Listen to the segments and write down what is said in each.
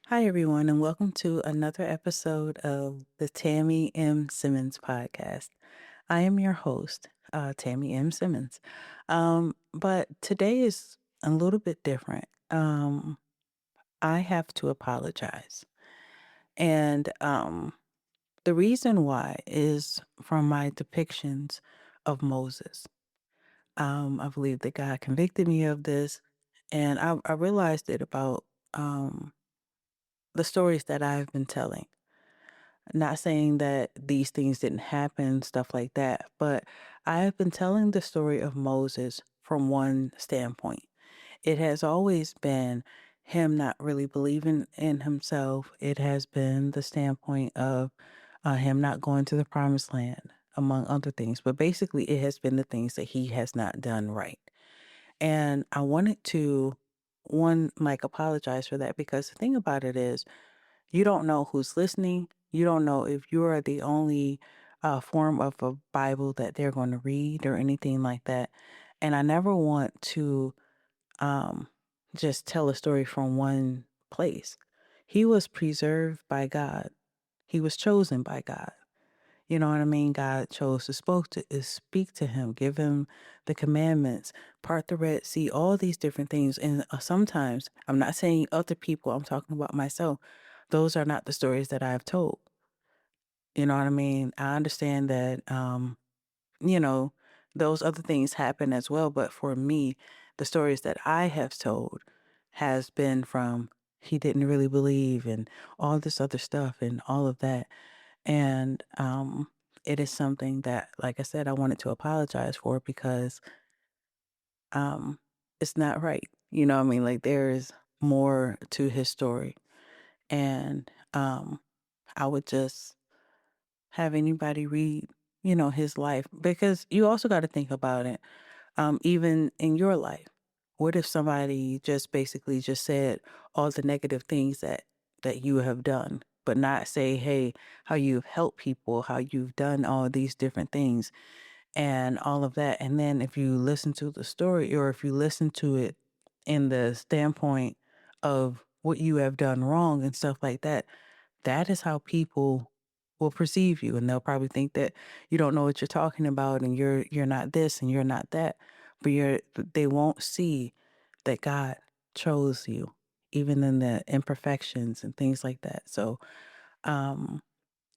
Hi, everyone, and welcome to another episode of the Tammy M Simmons podcast. I am your host, Tammy M Simmons. But today is a little bit different. I have to apologize. And the reason why is from my depictions of Moses. I believe that God convicted me of this, and I realized it about um, the stories that I've been telling. Not saying that these things didn't happen, stuff like that, but I have been telling the story of Moses from one standpoint. It has always been him not really believing in himself. It has been the standpoint of him not going to the promised land, among other things. But basically, it has been the things that he has not done right. And I wanted to, one, like apologize for that because the thing about it is, you don't know who's listening. You don't know if you are the only form of a Bible that they're going to read or anything like that. And I never want to um, just tell a story from one place. He was preserved by God. He was chosen by God. You know what I mean? God chose to speak to him, give him the commandments, part the Red Sea, all these different things. And sometimes, I'm not saying other people, I'm talking about myself. Those are not the stories that I've told. You know what I mean? I understand that, you know, those other things happen as well. But for me, the stories that I have told has been from he didn't really believe and all this other stuff and all of that. And it is something that, like I said, I wanted to apologize for because um, it's not right. You know what I mean? Like there is more to his story. And I would just have anybody read, his life because you also got to think about it. Even in your life, what if somebody just basically just said all the negative things that you have done, but not say, hey, how you've helped people, how you've done all these different things and all of that. And then if you listen to the story or if you listen to it in the standpoint of what you have done wrong and stuff like that, that is how people will perceive you, and they'll probably think that you don't know what you're talking about and you're not this and you're not that. But they won't see that God chose you even in the imperfections and things like that. So um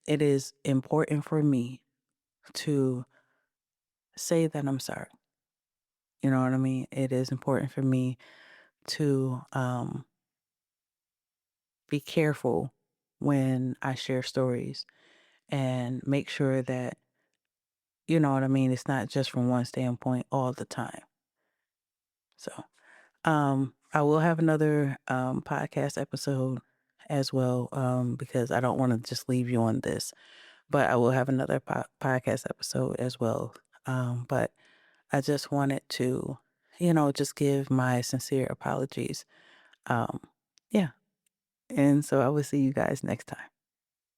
it is important for me to say that I'm sorry. You know what I mean? It is important for me to be careful when I share stories and make sure that, you know what I mean, it's not just from one standpoint all the time. So, I will have another podcast episode as well, because I don't want to just leave you on this, but I will have another podcast episode as well. But I just wanted to, just give my sincere apologies. Um, yeah. And so I will see you guys next time.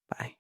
Bye.